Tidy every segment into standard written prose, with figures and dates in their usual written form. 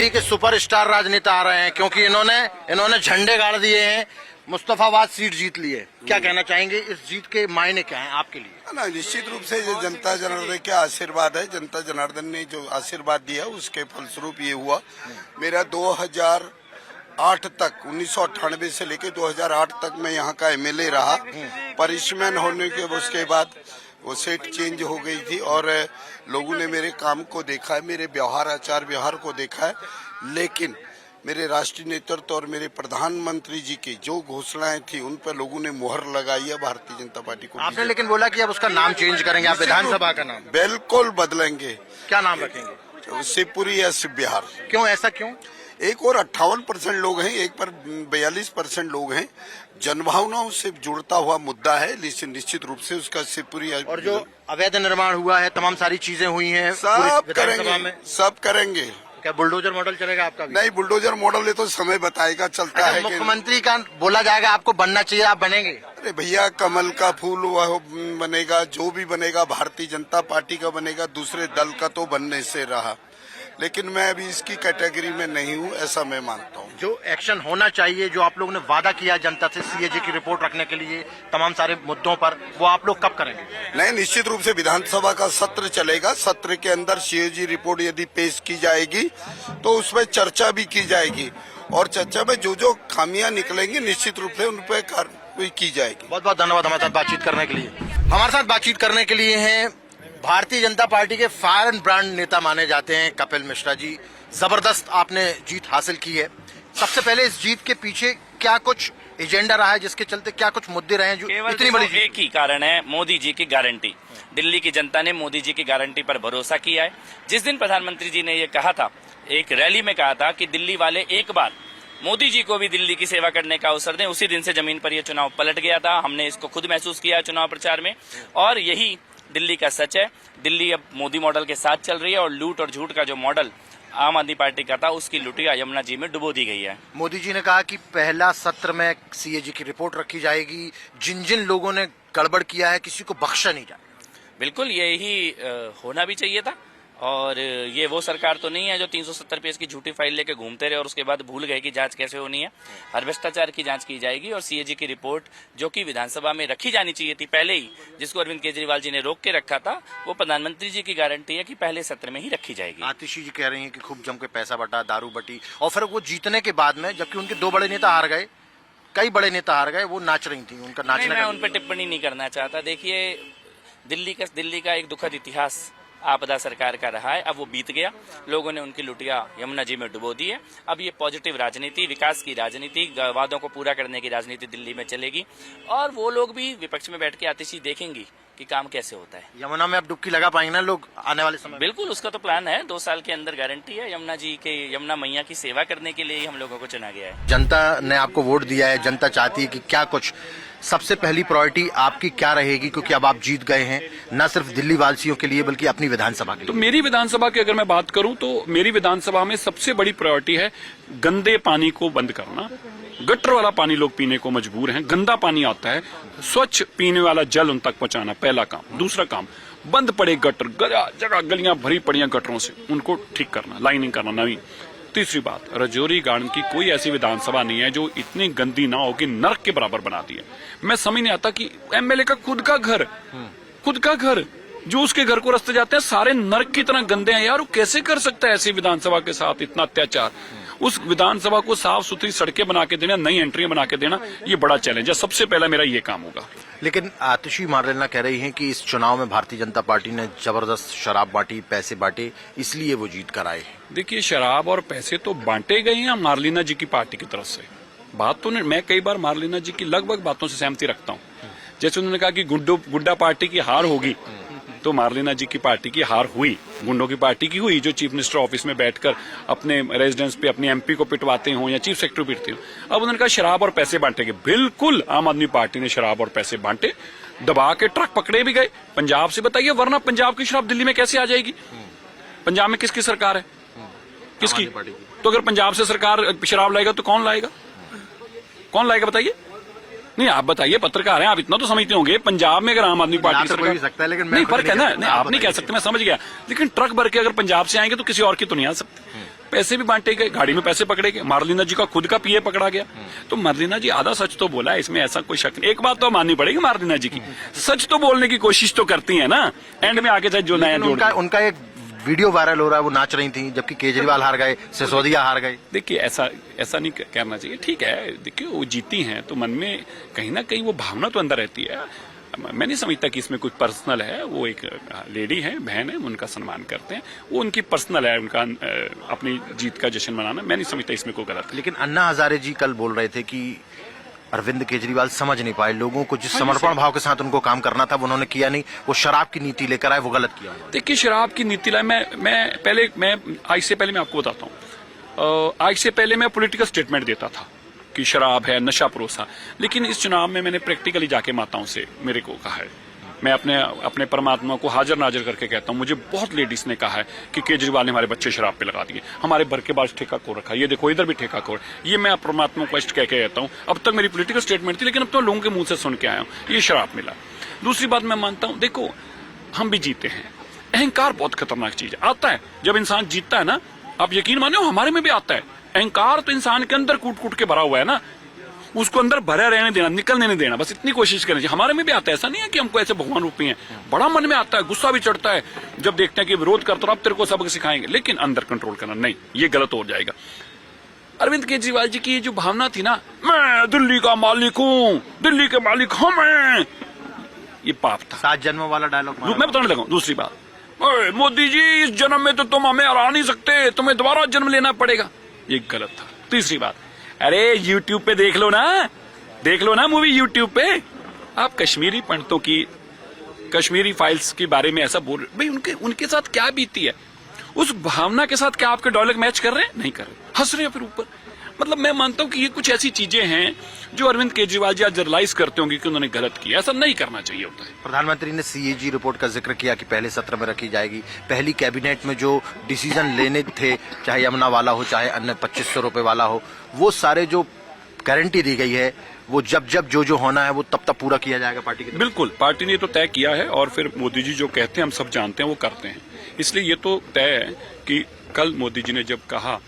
दिल्ली के सुपरस्टार राजनेता आ रहे हैं, क्योंकि इन्होंने झंडे गाड़ दिए हैं, मुस्तफाबाद सीट जीत ली है। क्या कहना चाहेंगे, इस जीत के मायने क्या हैं आपके लिए? ना, निश्चित रूप से ये जनता जनार्दन के आशीर्वाद है। जनता जनार्दन ने जो आशीर्वाद दिया उसके फलस्वरूप ये हुआ। मेरा 2008 तक 1998 से लेकर 2008 तक मैं यहाँ का एमएलए रहा। परिश्रमण होने के उसके बाद वो सेट चेंज हो गई थी और लोगों ने मेरे काम को देखा है, मेरे व्यवहार आचार व्यवहार को देखा है। लेकिन मेरे राष्ट्रीय नेतृत्व और मेरे प्रधानमंत्री जी की जो घोषणाएं थी उन पर लोगों ने मुहर लगाई है भारतीय जनता पार्टी को। आपने लेकिन बोला कि अब उसका नाम चेंज करेंगे, आप विधानसभा का नाम बिल्कुल बदलेंगे। क्या नाम रखेंगे? शिवपुरी या शिव बिहार। क्यों, ऐसा क्यों? एक और 58% लोग हैं, एक पर 42% लोग हैं। जनभावनाओं से जुड़ता हुआ मुद्दा है, लेकिन निश्चित रूप से उसका शिवपुरी और जो अवैध निर्माण हुआ है, तमाम सारी चीजें हुई हैं, सब करेंगे, सब करेंगे। क्या बुलडोजर मॉडल चलेगा आपका भी? नहीं, बुलडोजर मॉडल ये तो समय बताएगा, चलता है। मुख्यमंत्री का बोला जाएगा आपको बनना चाहिए, आप बनेंगे? अरे भैया, कमल का फूल वह बनेगा, जो भी बनेगा भारतीय जनता पार्टी का बनेगा, दूसरे दल का तो बनने से रहा। लेकिन मैं अभी इसकी कैटेगरी में नहीं हूँ, ऐसा मैं मानता हूँ। जो एक्शन होना चाहिए, जो आप लोगों ने वादा किया जनता से सीएजी की रिपोर्ट रखने के लिए, तमाम सारे मुद्दों पर, वो आप लोग कब करेंगे? नहीं, निश्चित रूप से विधानसभा का सत्र चलेगा। सत्र के अंदर सीएजी रिपोर्ट यदि पेश की जाएगी तो उसमें चर्चा भी की जाएगी और चर्चा में जो जो खामियां निकलेंगी निश्चित रूप से उन पर कार्रवाई की जाएगी। बहुत बहुत धन्यवाद हमारे साथ बातचीत करने के लिए। हमारे साथ बातचीत करने के लिए हैं भारतीय जनता पार्टी के फायर एंड ब्रांड नेता माने जाते हैं कपिल मिश्रा जी। जबरदस्त आपने जीत हासिल की है। सबसे पहले इस जीत के पीछे क्या कुछ एजेंडा रहा है, जिसके चलते क्या कुछ मुद्दे रहे हैं जो इतनी बड़ी जीत? एक ही कारण है, मोदी जी की गारंटी। दिल्ली की जनता ने मोदी जी की गारंटी पर भरोसा किया है। जिस दिन प्रधानमंत्री जी ने ये कहा था, एक रैली में कहा था कि दिल्ली वाले एक बार मोदी जी को भी दिल्ली की सेवा करने का अवसर दें, उसी दिन से जमीन पर यह चुनाव पलट गया था। हमने इसको खुद महसूस किया चुनाव प्रचार में, और यही दिल्ली का सच है। दिल्ली अब मोदी मॉडल के साथ चल रही है और लूट और झूठ का जो मॉडल आम आदमी पार्टी का था, उसकी लुटिया यमुना जी में डुबो दी गई है। मोदी जी ने कहा कि पहला सत्र में सीएजी की रिपोर्ट रखी जाएगी, जिन जिन लोगों ने गड़बड़ किया है किसी को बख्शा नहीं जाए। बिल्कुल, यही होना भी चाहिए था। और ये वो सरकार तो नहीं है जो 370 पेज की झूठी फाइल लेके घूमते रहे और उसके बाद भूल गए कि जांच कैसे होनी है। हर भ्रष्टाचार की जांच की जाएगी और सीएजी की रिपोर्ट जो कि विधानसभा में रखी जानी चाहिए थी पहले ही, जिसको अरविंद केजरीवाल जी ने रोक के रखा था, वो प्रधानमंत्री जी की गारंटी है कि पहले सत्र में ही रखी जाएगी। आतिशी जी कह रही हैं कि खूब जम के पैसा बटा, दारू बटी, और फिर वो जीतने के बाद में, जबकि उनके दो बड़े नेता हार गए, कई बड़े नेता हार गए, वो नाच रही थी, उनका नाचने। मैं उन पर टिप्पणी नहीं करना चाहता। देखिए, दिल्ली का एक दुखद इतिहास आपदा सरकार का रहा है। अब वो बीत गया, लोगों ने उनकी लुटिया यमुना जी में डुबो दी है। अब ये पॉजिटिव राजनीति, विकास की राजनीति, वादों को पूरा करने की राजनीति दिल्ली में चलेगी और वो लोग भी विपक्ष में बैठ के आतिशी देखेंगी कि काम कैसे होता है। यमुना में अब डुबकी लगा पाएंगे ना लोग आने वाले समय? बिल्कुल, उसका तो प्लान है। 2 साल के अंदर गारंटी है। यमुना मैया की सेवा करने के लिए ही हम लोगों को चुना गया है। जनता ने आपको वोट दिया है, जनता चाहती है कि क्या कुछ सबसे पहली प्रायोरिटी आपकी क्या रहेगी, क्योंकि अब आप जीत गए हैं, न सिर्फ दिल्ली वासियों के लिए बल्कि अपनी विधानसभा के लिए? तो मेरी विधानसभा की अगर मैं बात करूं तो मेरी विधानसभा में सबसे बड़ी प्रायोरिटी है गंदे पानी को बंद करना। गटर वाला पानी लोग पीने को मजबूर हैं, गंदा पानी आता है, स्वच्छ पीने वाला जल उन तक पहुंचाना पहला काम। दूसरा काम, बंद पड़े गटर, जगह गलियां भरी पड़ी गटरों से, उनको ठीक करना, लाइनिंग करना नवी। तीसरी बात, रजौरी गार्डन की कोई ऐसी विधानसभा नहीं है जो इतनी गंदी ना हो कि नर्क के बराबर बना दी है। मैं समझ नहीं आता कि एमएलए का खुद का घर जो उसके घर को रास्ते जाते हैं सारे नर्क की तरह गंदे हैं। यार, वो कैसे कर सकता है ऐसी विधानसभा के साथ इतना अत्याचार? उस विधानसभा को साफ सुथरी सड़कें बना के देना, नई एंट्रियां बना के देना, ये बड़ा चैलेंज है। सबसे पहला मेरा ये काम होगा। लेकिन आतिशी मार्लेना कह रही हैं कि इस चुनाव में भारतीय जनता पार्टी ने जबरदस्त शराब बांटी, पैसे बांटे, इसलिए वो जीत कर आए। देखिए, शराब और पैसे तो बांटे गए हैं मार्लेना जी की पार्टी की तरफ से। बात तो मैं कई बार मार्लेना जी की लगभग बातों से सहमति रखता हूँ। जैसे उन्होंने कहा कि गुड्डा पार्टी की हार होगी, तो मार्लेना जी की पार्टी की हार हुई, गुंडों की पार्टी की हुई, जो चीफ मिनिस्टर ऑफिस में बैठकर अपने रेजिडेंस पे अपनी एमपी को पिटवाते हो या चीफ सेक्रेटरी पिटते हो। अब उन्होंने कहा शराब और पैसे बांटेंगे। बिल्कुल, आम आदमी पार्टी ने शराब और पैसे बांटे, दबा के ट्रक पकड़े भी गए पंजाब से। बताइए, वरना पंजाब की शराब दिल्ली में कैसे आ जाएगी? पंजाब में किसकी सरकार है? किसकी? तो अगर पंजाब से सरकार शराब लाएगा तो कौन लाएगा? बताइए। नहीं, आप बताइए, पत्रकार हैं आप, इतना तो समझते होंगे। पंजाब में अगर आम आदमी पार्टी तो कोई सकता है, लेकिन नहीं, फर्क है ना। नहीं, आप नहीं कह सकते, मैं समझ गया, लेकिन ट्रक भर के अगर पंजाब से आएंगे तो किसी और की तो नहीं आ सकते। पैसे भी बांटे गए, गाड़ी में पैसे पकड़े गए, मार्लिना जी का खुद का पीए पकड़ा गया। तो मार्लिना जी आधा सच तो बोला है, इसमें ऐसा कोई शक नहीं। एक बात तो माननी पड़ेगी मार्लिना जी की, सच तो बोलने की कोशिश तो करती है ना, एंड में आके जो नया जोड़। उनका एक वीडियो वायरल हो रहा है, वो नाच रही थी जबकि केजरीवाल हार गए, सिसोदिया हार गए। देखिए ऐसा नहीं करना चाहिए। ठीक है, देखिए वो जीती हैं तो मन में कहीं ना कहीं वो भावना तो अंदर रहती है। मैं नहीं समझता कि इसमें कुछ पर्सनल है। वो एक लेडी है, बहन है, उनका सम्मान करते हैं, वो उनकी पर्सनल है, उनका अपनी जीत का जश्न मनाना। मैं नहीं समझता इसमें कोई गलत है। लेकिन अन्ना हजारे जी कल बोल रहे थे कि अरविंद केजरीवाल समझ नहीं पाए लोगों को, जिस समर्पण भाव के साथ उनको काम करना था वो उन्होंने किया नहीं, वो शराब की नीति लेकर आए, वो गलत किया। देखिए शराब की नीति लाए, मैं आज से पहले मैं आपको बताता हूँ, आज से पहले मैं पॉलिटिकल स्टेटमेंट देता था कि शराब है, नशा परोसा, लेकिन इस चुनाव में मैंने प्रैक्टिकली जाके माताओं से मेरे को कहा है, मैं अपने परमात्मा को हाजिर नाजिर करके कहता हूँ, मुझे बहुत लेडीज ने कहा है कि केजरीवाल ने हमारे बच्चे शराब पे लगा दिए, हमारे भर के बाद ठेका खोल रखा है, ये देखो इधर भी ठेका खोल। ये मैं परमात्मा को कह के कहता हूँ। अब तक मेरी पॉलिटिकल स्टेटमेंट थी, लेकिन अब तो लोगों के मुंह से सुन के आया हूँ ये शराब मिला। दूसरी बात मैं मानता हूँ, देखो हम भी जीते हैं, अहंकार बहुत खतरनाक चीज है। आता है जब इंसान जीतता है ना, आप यकीन मानो हमारे में भी आता है अहंकार, तो इंसान के अंदर कूट कूट के भरा हुआ है ना, उसको अंदर भरा रहने देना, निकलने नहीं देना, बस इतनी कोशिश करनी चाहिए। हमारे में भी आता है, ऐसा नहीं है कि हमको ऐसे भगवान रूपी हैं, बड़ा मन में आता है, गुस्सा भी चढ़ता है जब देखते हैं कि विरोध करते हो, अब तेरे को सबक सिखाएंगे, लेकिन अंदर कंट्रोल करना नहीं, ये गलत हो जाएगा। अरविंद केजरीवाल जी की जो भावना थी ना, मैं दिल्ली का मालिक हूँ, दिल्ली के मालिक हम हैं, ये पाप था। 7 जन्मों वाला डायलॉग मैं बताने लगा। दूसरी बात, मोदी जी इस जन्म में तो तुम हमें हरा नहीं सकते, तुम्हें दोबारा जन्म लेना पड़ेगा, ये गलत था। तीसरी बात, अरे YouTube पे देख लो ना मूवी YouTube पे। आप कश्मीरी पंडितों की, कश्मीरी फाइल्स के बारे में ऐसा बोल रहे, भाई उनके साथ क्या बीती है, उस भावना के साथ क्या आपके डायलॉग मैच कर रहे हैं? नहीं कर रहे, हंस रहे हैं फिर ऊपर। मतलब मैं मानता हूं कि ये कुछ ऐसी चीजें हैं जो अरविंद केजरीवाल जी आज रियलाइज करते होंगे कि उन्होंने गलत किया, ऐसा नहीं करना चाहिए होता है। प्रधानमंत्री ने CAG रिपोर्ट का जिक्र किया कि पहले सत्र में रखी जाएगी, पहली कैबिनेट में जो डिसीजन लेने थे, चाहे यमुना वाला हो चाहे अन्य 2500 रुपए वाला हो, वो सारे जो गारंटी दी गई है वो जब जो होना है वो तब पूरा किया जाएगा पार्टी की। बिल्कुल, पार्टी ने तो तय किया है और फिर मोदी जी जो कहते हैं हम सब जानते हैं वो करते हैं, इसलिए ये तो तय है कि कल मोदी जी ने जब कहा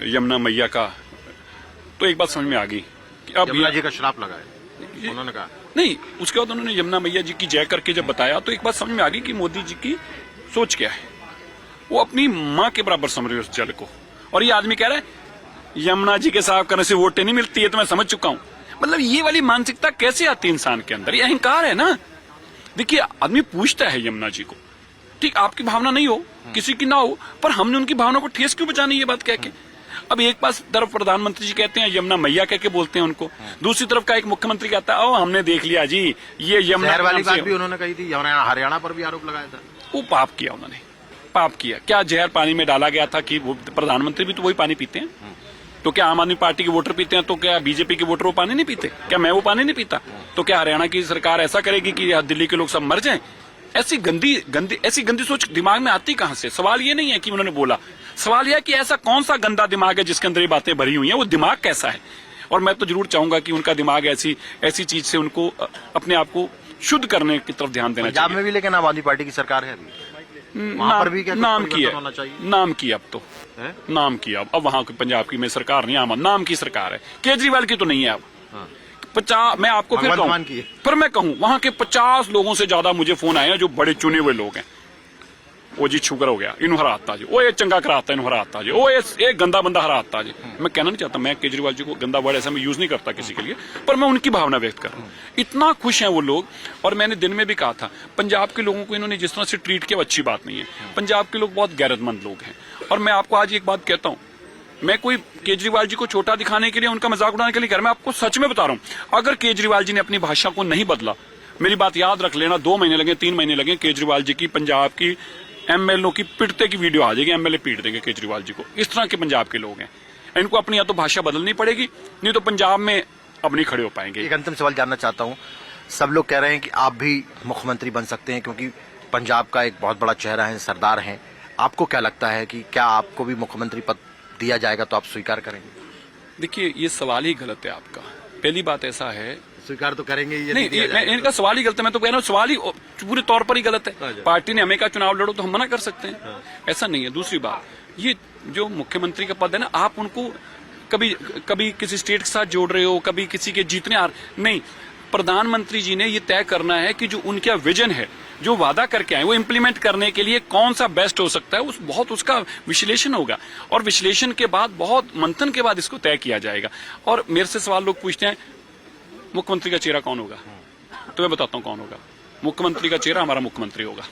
यमुना मैया का, तो एक बात समझ में आ गई कि अब यमुना जी का श्राप लगा है, उन्होंने कहा नहीं, उसके बाद उन्होंने यमुना मैया जी की जय करके जब बताया तो एक बात समझ में आ गई कि मोदी जी की सोच क्या है। वो अपनी माँ के बराबर समझ रहे उस जल को, और ये आदमी कह रहा है यमुना जी के साफ करने से वोटें नहीं मिलती है, तो मैं समझ चुका हूं। मतलब ये वाली मानसिकता कैसे आती है इंसान के अंदर, ये अहंकार है ना। देखिए आदमी पूछता है यमुना जी को, ठीक आपकी भावना नहीं हो, किसी की ना हो, पर हमने उनकी भावना को ठेस क्यों बचानी, ये बात कह के। अब एक पास तरफ प्रधानमंत्री जी कहते हैं यमुना मैया कह के बोलते हैं उनको, दूसरी तरफ का एक मुख्यमंत्री कहता है हमने देख लिया जी ये यमुना वाली बात भी उन्होंने कही थी, हरियाणा पर भी आरोप लगाया था। वो पाप किया, उन्होंने पाप किया। क्या जहर पानी में डाला गया था कि वो प्रधानमंत्री भी तो वही पानी पीते हैं, तो क्या आम आदमी पार्टी के वोटर पीते हैं, तो क्या बीजेपी के वोटर वो पानी नहीं पीते? क्या मैं वो पानी नहीं पीता? तो क्या हरियाणा की सरकार ऐसा करेगी कि दिल्ली के लोग सब मर जाएं? ऐसी गंदी सोच दिमाग में आती कहां से? सवाल ये नहीं है कि उन्होंने बोला, सवाल यह है कि ऐसा कौन सा गंदा दिमाग है जिसके अंदर ये बातें भरी हुई हैं, वो दिमाग कैसा है। और मैं तो जरूर चाहूंगा कि उनका दिमाग ऐसी चीज से उनको अपने आप को शुद्ध करने की तरफ ध्यान देना चाहिए। पंजाब में भी लेकिन आम आदमी पार्टी की सरकार है अभी, वहां पर भी क्या नाम किया, नाम किया, अब तो है? नाम किया, अब वहां की पंजाब की में सरकार नहीं, नाम की सरकार है, केजरीवाल की तो नहीं है अब। 50 मैं आपको फिर मैं कहूं वहां के 50 लोगों से ज्यादा मुझे फोन आए हैं जो बड़े चुने हुए लोग हैं। वो जी शुगर हो गया, इन्हों हराता जी, वो ये चंगा कराता इन्हों हराता जी, वो ये गंदा बंदा हराता जी। मैं कहना नहीं चाहता, मैं केजरीवाल जी को गंदा वर्ड ऐसा मैं यूज नहीं करता किसी के लिए, पर मैं उनकी भावना व्यक्त कर रहा हूँ। इतना खुश हैं वो लोग, और मैंने दिन में भी कहा था पंजाब के लोगों को इन्होंने जिस तरह से ट्रीट किया अच्छी बात नहीं है। पंजाब के लोग बहुत गैरतमंद लोग हैं, और मैं आपको आज एक बात कहता हूँ, मैं कोई केजरीवाल जी को छोटा दिखाने के लिए, उनका मजाक उड़ाने के लिए कर, मैं आपको सच में बता रहा हूं, अगर केजरीवाल जी ने अपनी भाषा को नहीं बदला, मेरी बात याद रख लेना, 2 महीने लगे 3 महीने लगे, केजरीवाल जी की पंजाब की MLO की पिटते की वीडियो आ जाएगी, MLA पीट देंगे केजरीवाल जी को। इस तरह के पंजाब के लोग हैं, इनको अपनी या तो भाषा बदलनी पड़ेगी, नहीं तो पंजाब में अब नहीं खड़े हो पाएंगे। एक अंतिम सवाल जानना चाहता हूँ, सब लोग कह रहे हैं कि आप भी मुख्यमंत्री बन सकते हैं क्योंकि पंजाब का एक बहुत बड़ा चेहरा है, सरदार हैं, आपको क्या लगता है कि क्या आपको भी मुख्यमंत्री पद दिया जाएगा तो आप स्वीकार करेंगे? देखिए ये सवाल ही गलत है आपका। पहली बात ऐसा है, स्वीकार तो करेंगे ही नहीं, इनका सवाल ही गलत है। मैं तो कह रहा हूँ सवाल ही पूरे तौर पर ही गलत है। पार्टी ने हमें का चुनाव लड़ो तो हम मना कर सकते हैं, ऐसा नहीं है। दूसरी बात, ये जो मुख्यमंत्री का पद है ना, आप उनको कभी किसी स्टेट के साथ जोड़ रहे हो, कभी किसी के जीतने नहीं। प्रधानमंत्री जी ने ये तय करना है कि जो उनका विजन है, जो वादा करके आए, वो इंप्लीमेंट करने के लिए कौन सा बेस्ट हो सकता है, उसका विश्लेषण होगा, और विश्लेषण के बाद, बहुत मंथन के बाद इसको तय किया जाएगा। और मेरे से सवाल लोग पूछते हैं मुख्यमंत्री का चेहरा कौन होगा, तो मैं बताता हूं कौन होगा। मुख्यमंत्री का चेहरा हमारा मुख्यमंत्री होगा।